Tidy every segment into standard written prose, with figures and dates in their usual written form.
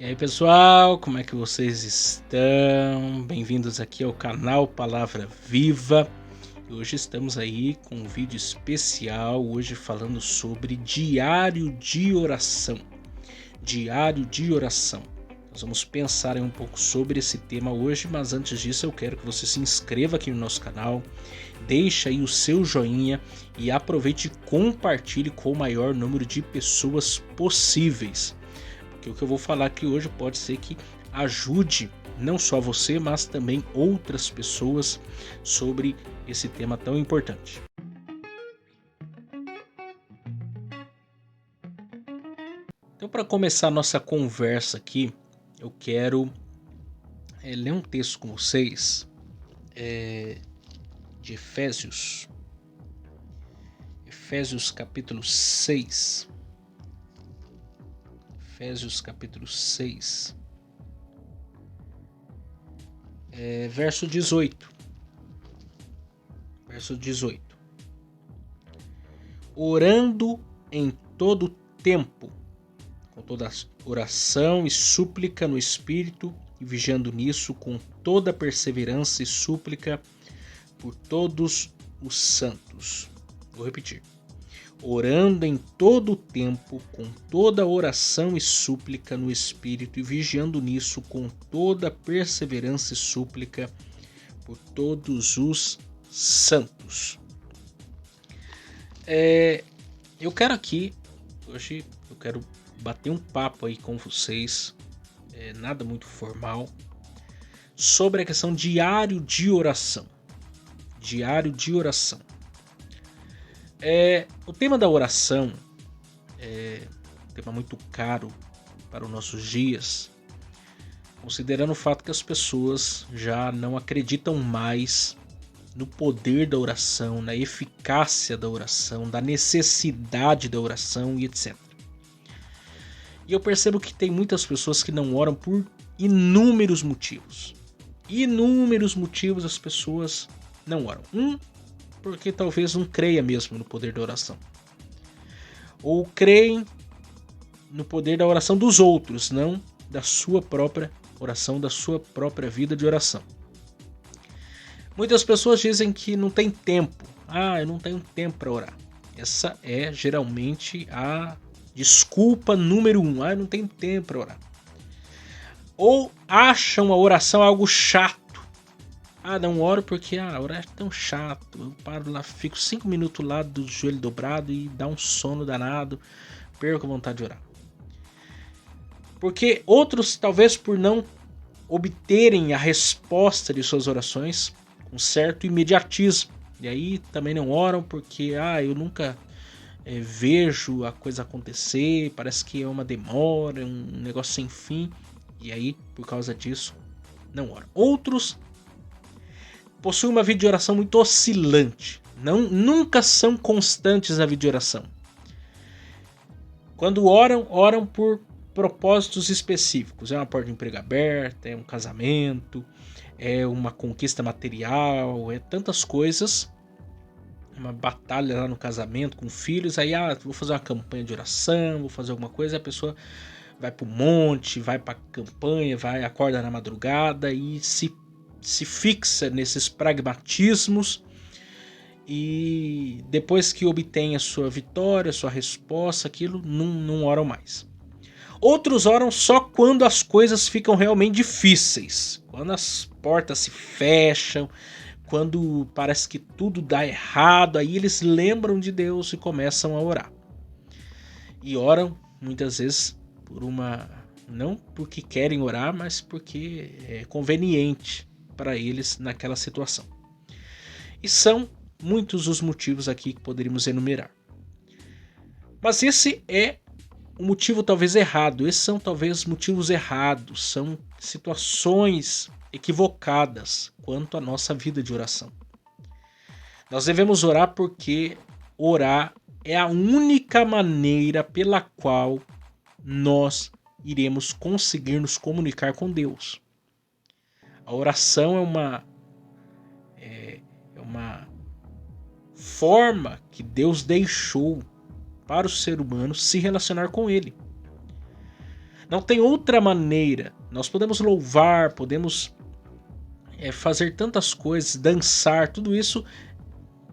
E aí pessoal, como é que vocês estão? Bem-vindos aqui ao canal Palavra Viva. E hoje estamos aí com um vídeo especial, hoje falando sobre diário de oração. Diário de oração. Nós vamos pensar um pouco sobre esse tema hoje, mas antes disso eu quero que você se inscreva aqui no nosso canal, deixe aí o seu joinha e aproveite e compartilhe com o maior número de pessoas possíveis. Porque o que eu vou falar aqui hoje pode ser que ajude não só você, mas também outras pessoas sobre esse tema tão importante. Então, para começar a nossa conversa aqui, eu quero ler um texto com vocês de Efésios. Efésios capítulo 6. Efésios capítulo 6. Verso 18. Verso 18. Orando em todo tempo, com toda oração e súplica no Espírito, e vigiando nisso com toda perseverança e súplica por todos os santos. Vou repetir. Orando em todo o tempo, com toda oração e súplica no Espírito, e vigiando nisso com toda perseverança e súplica por todos os santos. Eu quero aqui, hoje eu quero bater um papo aí com vocês, nada muito formal, sobre a questão diário de oração. Diário de oração. O tema da oração é um tema muito caro para os nossos dias, considerando o fato que as pessoas já não acreditam mais no poder da oração, na eficácia da oração, da necessidade da oração e etc. E eu percebo que tem muitas pessoas que não oram por inúmeros motivos. Inúmeros motivos as pessoas não oram. Porque talvez não creia mesmo no poder da oração. Ou creem no poder da oração dos outros, não da sua própria oração, da sua própria vida de oração. Muitas pessoas dizem que não tem tempo. Eu não tenho tempo para orar. Essa é geralmente a desculpa número 1. Eu não tenho tempo para orar. Ou acham a oração algo chato. Não oro porque orar é tão chato. Eu paro lá, fico 5 minutos lá do joelho dobrado e dá um sono danado. Perco a vontade de orar. Porque outros, talvez por não obterem a resposta de suas orações, um certo imediatismo. E aí também não oram porque eu nunca vejo a coisa acontecer, parece que é uma demora, um negócio sem fim. E aí, por causa disso, não oram. Outros possuem uma vida de oração muito oscilante. Nunca são constantes na vida de oração. Quando oram por propósitos específicos. É uma porta de emprego aberta, é um casamento, é uma conquista material, é tantas coisas. Uma batalha lá no casamento com filhos. Aí vou fazer uma campanha de oração, vou fazer alguma coisa. A pessoa vai pro monte, vai pra campanha, acorda na madrugada e se fixa nesses pragmatismos. E depois que obtém a sua vitória, a sua resposta, aquilo, não oram mais. Outros oram só quando as coisas ficam realmente difíceis. Quando as portas se fecham, quando parece que tudo dá errado, aí eles lembram de Deus e começam a orar. E oram muitas vezes não porque querem orar, mas porque é conveniente para eles naquela situação. E são muitos os motivos aqui que poderíamos enumerar. Mas esse é um motivo talvez errado. Esses são talvez motivos errados. São situações equivocadas quanto à nossa vida de oração. Nós devemos orar porque orar é a única maneira pela qual nós iremos conseguir nos comunicar com Deus. A oração é uma forma que Deus deixou para o ser humano se relacionar com Ele. Não tem outra maneira. Nós podemos louvar, podemos fazer tantas coisas, dançar, tudo isso,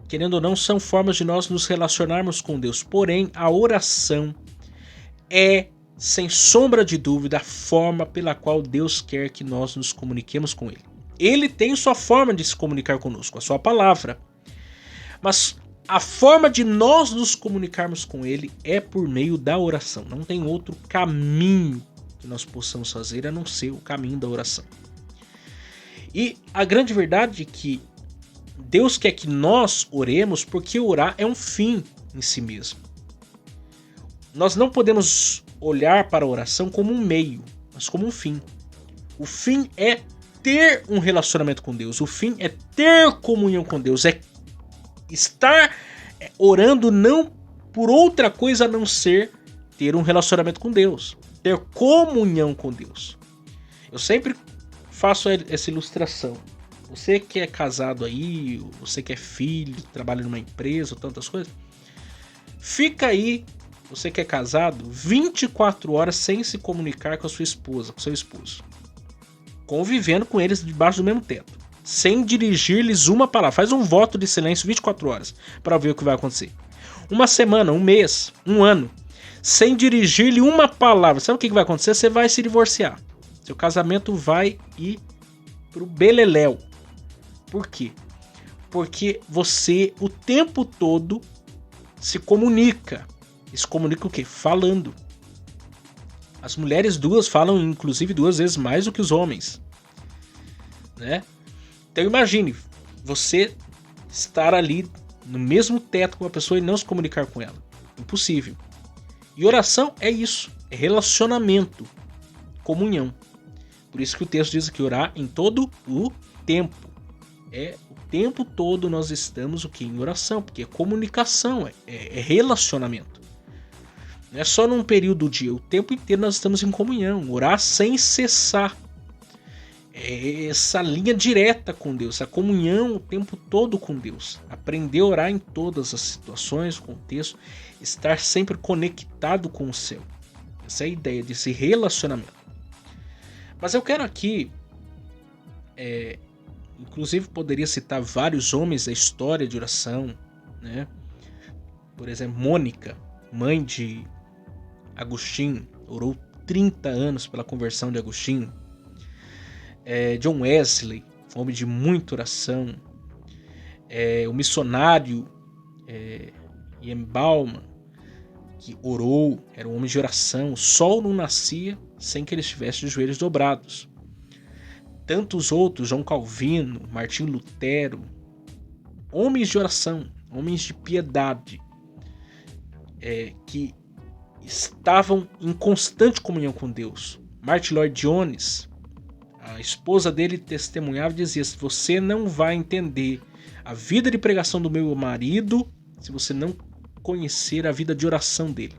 querendo ou não, são formas de nós nos relacionarmos com Deus. Porém, a oração é, sem sombra de dúvida, a forma pela qual Deus quer que nós nos comuniquemos com Ele. Ele tem sua forma de se comunicar conosco, a sua palavra. Mas a forma de nós nos comunicarmos com Ele é por meio da oração. Não tem outro caminho que nós possamos fazer a não ser o caminho da oração. E a grande verdade é que Deus quer que nós oremos porque orar é um fim em si mesmo. Nós não podemos olhar para a oração como um meio, mas como um fim. O fim é ter um relacionamento com Deus. O fim é ter comunhão com Deus. É estar orando não por outra coisa a não ser ter um relacionamento com Deus. Ter comunhão com Deus. Eu sempre faço essa ilustração. Você que é casado aí, você que é filho, trabalha numa empresa, tantas coisas, fica aí, você que é casado, 24 horas sem se comunicar com a sua esposa, com seu esposo. Convivendo com eles debaixo do mesmo teto. Sem dirigir-lhes uma palavra. Faz um voto de silêncio 24 horas para ver o que vai acontecer. Uma semana, um mês, um ano, sem dirigir-lhe uma palavra. Sabe o que vai acontecer? Você vai se divorciar. Seu casamento vai ir pro beleléu. Por quê? Porque você o tempo todo se comunica. E se comunica o quê? Falando. As mulheres falam inclusive 2 vezes mais do que os homens. Né? Então imagine, você estar ali no mesmo teto com uma pessoa e não se comunicar com ela. Impossível. E oração é isso. É relacionamento. Comunhão. Por isso que o texto diz que orar em todo o tempo. O tempo todo nós estamos em oração, porque é comunicação, é relacionamento. Não é só num período do dia, o tempo inteiro nós estamos em comunhão, orar sem cessar. É essa linha direta com Deus, essa comunhão o tempo todo com Deus. Aprender a orar em todas as situações, contexto, estar sempre conectado com o céu. Essa é a ideia desse relacionamento. Mas eu quero aqui, inclusive poderia citar vários homens da história de oração, né? Por exemplo, Mônica, mãe de Agostinho, orou 30 anos pela conversão de Agostinho. John Wesley, homem de muita oração. O missionário Ian Bauman, que orou, era um homem de oração. O sol não nascia sem que ele estivesse de joelhos dobrados. Tantos outros, João Calvino, Martinho Lutero, homens de oração, homens de piedade, que estavam em constante comunhão com Deus. Martin Lloyd Jones, a esposa dele testemunhava e dizia: você não vai entender a vida de pregação do meu marido se você não conhecer a vida de oração dele,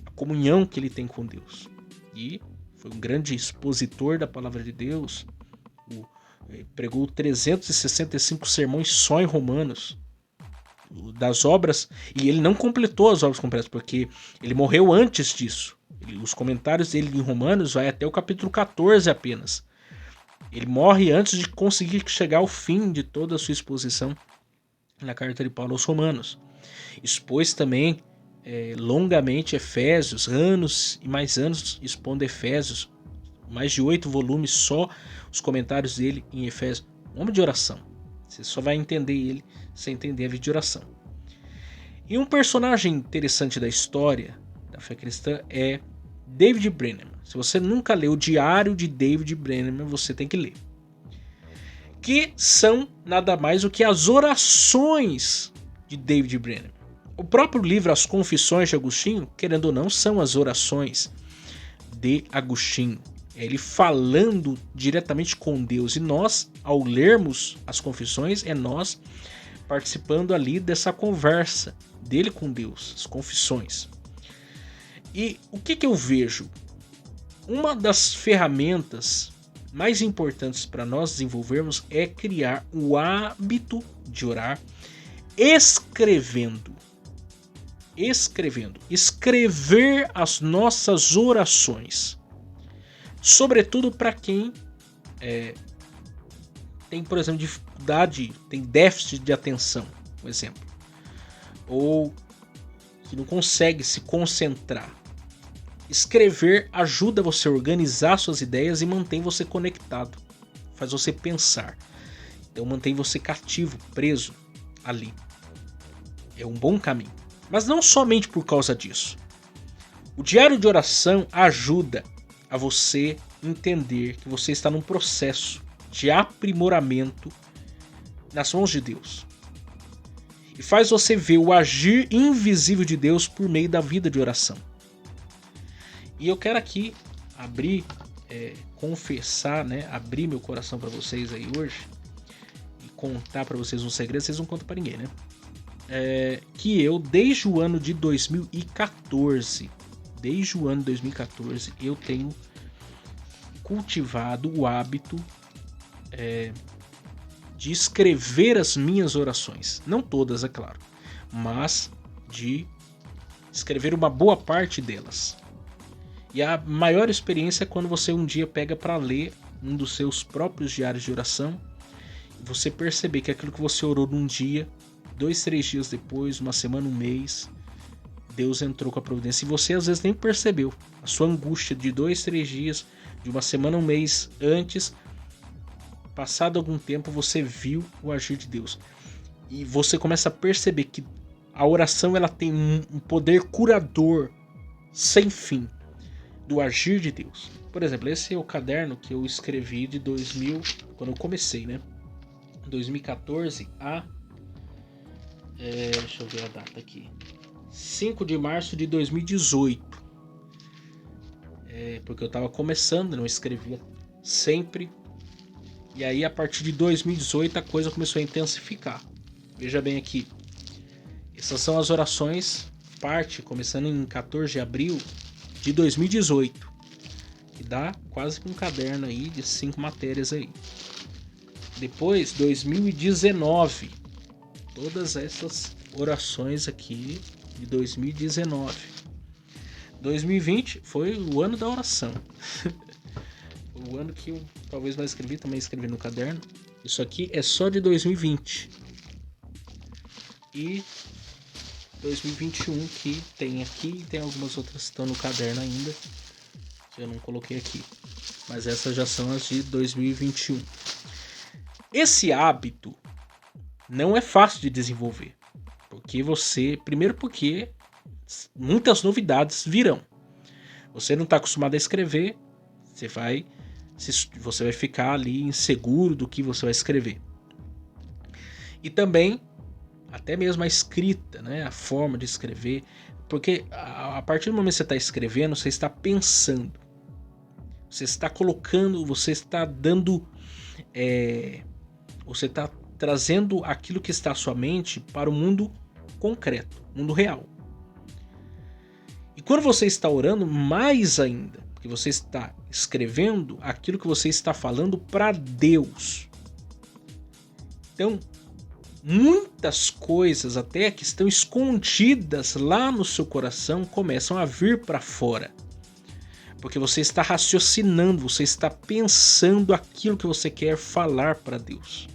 a comunhão que ele tem com Deus. E foi um grande expositor da palavra de Deus, pregou 365 sermões só em Romanos, das obras, e ele não completou as obras completas, porque ele morreu antes disso. Os comentários dele em Romanos vai até o capítulo 14 apenas. Ele morre antes de conseguir chegar ao fim de toda a sua exposição na carta de Paulo aos Romanos. Expôs também longamente Efésios, anos e mais anos expondo Efésios, mais de 8 volumes só os comentários dele em Efésios. Homem de oração. Você só vai entender ele sem entender a vida de oração. E um personagem interessante da história da fé cristã é David Brainerd. Se você nunca leu o Diário de David Brainerd, você tem que ler. Que são nada mais do que as orações de David Brainerd. O próprio livro As Confissões de Agostinho, querendo ou não, são as orações de Agostinho. É ele falando diretamente com Deus. E nós, ao lermos as confissões, é nós participando ali dessa conversa dele com Deus, as confissões. E o que eu vejo? Uma das ferramentas mais importantes para nós desenvolvermos é criar o hábito de orar escrevendo. Escrever as nossas orações. Sobretudo para quem tem, por exemplo, dificuldade, tem déficit de atenção, por exemplo, ou que não consegue se concentrar. Escrever ajuda você a organizar suas ideias e mantém você conectado, faz você pensar. Então mantém você cativo, preso ali. É um bom caminho. Mas não somente por causa disso. O diário de oração ajuda a você entender que você está num processo de aprimoramento nas mãos de Deus. E faz você ver o agir invisível de Deus por meio da vida de oração. E eu quero aqui confessar, né, abrir meu coração para vocês aí hoje e contar para vocês um segredo. Vocês não contam para ninguém, né? Que eu, desde o ano de 2014, eu tenho cultivado o hábito de escrever as minhas orações. Não todas, é claro, mas de escrever uma boa parte delas. E a maior experiência é quando você um dia pega para ler um dos seus próprios diários de oração e você perceber que aquilo que você orou num dia, 2, 3 dias depois, uma semana, um mês, Deus entrou com a providência e você às vezes nem percebeu. A sua angústia de 2, 3 dias, de uma semana, um mês antes, passado algum tempo, você viu o agir de Deus. E você começa a perceber que a oração ela tem um poder curador sem fim do agir de Deus. Por exemplo, esse é o caderno que eu escrevi de 2000, quando eu comecei, né? 2014 a... deixa eu ver a data aqui. 5 de março de 2018. Porque eu estava começando, não escrevia sempre. E aí, a partir de 2018, a coisa começou a intensificar. Veja bem aqui. Essas são as orações, começando em 14 de abril de 2018. Que dá quase um caderno aí de 5 matérias aí. Depois, 2019. Todas essas orações aqui de 2019. 2020 foi o ano da oração. O ano que eu talvez mais escrevi, também escrevi no caderno. Isso aqui é só de 2020. E 2021 que tem aqui e tem algumas outras que estão no caderno ainda, que eu não coloquei aqui. Mas essas já são as de 2021. Esse hábito não é fácil de desenvolver. Primeiro porque muitas novidades virão. Você não está acostumado a escrever, você vai ficar ali inseguro do que você vai escrever. E também, até mesmo a escrita, né? A forma de escrever. Porque a partir do momento que você está escrevendo, você está pensando. Você está colocando, você está dando... você está trazendo aquilo que está à sua mente para o mundo concreto, mundo real. E quando você está orando, mais ainda, porque você está escrevendo aquilo que você está falando para Deus. Então, muitas coisas até que estão escondidas lá no seu coração começam a vir para fora. Porque você está raciocinando, você está pensando aquilo que você quer falar para Deus.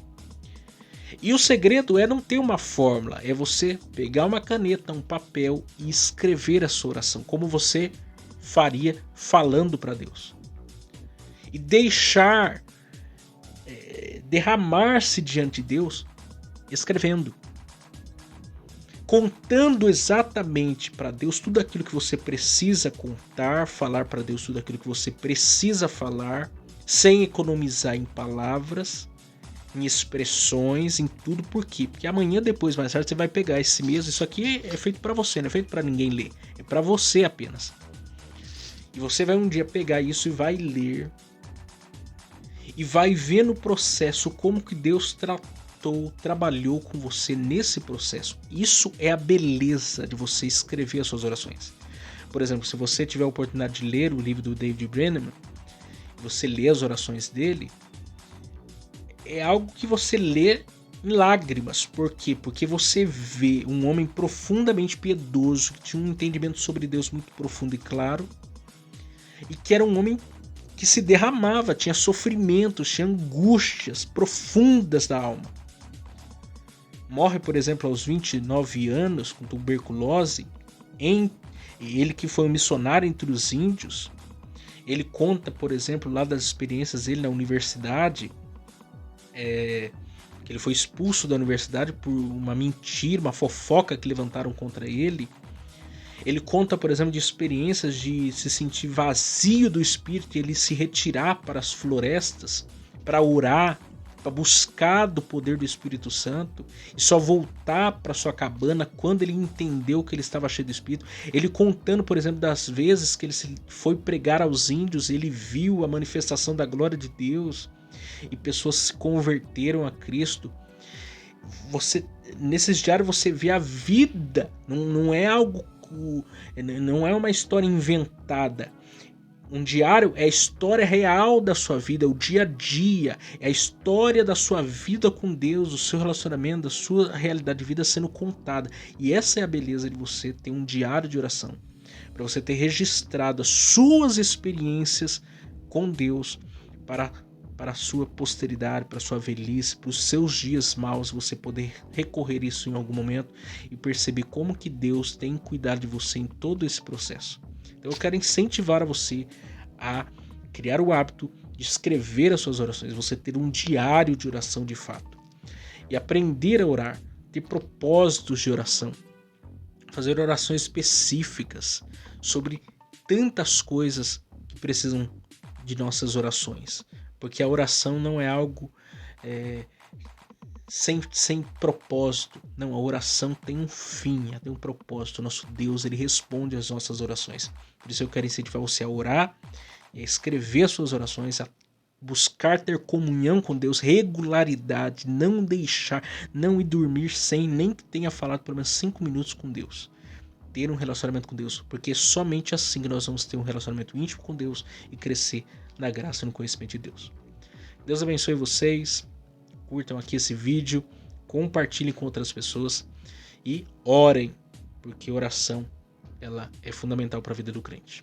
E o segredo é não ter uma fórmula, é você pegar uma caneta, um papel e escrever a sua oração, como você faria falando para Deus. E deixar derramar-se diante de Deus escrevendo. Contando exatamente para Deus tudo aquilo que você precisa contar, falar para Deus tudo aquilo que você precisa falar, sem economizar em palavras, em expressões, em tudo. Por quê? Porque amanhã, depois, mais tarde, você vai pegar esse mesmo. Isso aqui é feito para você, não é feito para ninguém ler. É para você apenas. E você vai um dia pegar isso e vai ler. E vai ver no processo como que Deus trabalhou com você nesse processo. Isso é a beleza de você escrever as suas orações. Por exemplo, se você tiver a oportunidade de ler o livro do David Brenneman, você lê as orações dele, é algo que você lê em lágrimas. Por quê? Porque você vê um homem profundamente piedoso, que tinha um entendimento sobre Deus muito profundo e claro, e que era um homem que se derramava, tinha sofrimentos, tinha angústias profundas da alma. Morre, por exemplo, aos 29 anos com tuberculose. Ele que foi um missionário entre os índios, ele conta, por exemplo, lá das experiências dele na universidade, que ele foi expulso da universidade por uma mentira, uma fofoca que levantaram contra ele. Ele conta, por exemplo, de experiências de se sentir vazio do espírito e ele se retirar para as florestas para orar, para buscar do poder do Espírito Santo e só voltar para sua cabana quando ele entendeu que ele estava cheio do Espírito. Ele contando, por exemplo, das vezes que ele foi pregar aos índios, ele viu a manifestação da glória de Deus e pessoas se converteram a Cristo. Nesses diários você vê a vida, não é algo, não é uma história inventada. Um diário é a história real da sua vida, o dia a dia, é a história da sua vida com Deus, do seu relacionamento, da sua realidade de vida sendo contada. E essa é a beleza de você ter um diário de oração, para você ter registrado as suas experiências com Deus para a sua posteridade, para a sua velhice, para os seus dias maus, você poder recorrer isso em algum momento e perceber como que Deus tem cuidado de você em todo esse processo. Então eu quero incentivar a você a criar o hábito de escrever as suas orações, você ter um diário de oração de fato e aprender a orar, ter propósitos de oração, fazer orações específicas sobre tantas coisas que precisam de nossas orações, porque a oração não é algo sem propósito. Não, a oração tem um fim, tem um propósito. O nosso Deus, ele responde às nossas orações. Por isso eu quero incentivar você a orar, a escrever as suas orações, a buscar ter comunhão com Deus, regularidade, não deixar, não ir dormir sem nem que tenha falado pelo menos 5 minutos com Deus. Ter um relacionamento com Deus, porque é somente assim que nós vamos ter um relacionamento íntimo com Deus e crescer na graça e no conhecimento de Deus. Deus abençoe vocês. Curtam aqui esse vídeo, compartilhem com outras pessoas e orem, porque oração ela é fundamental para a vida do crente.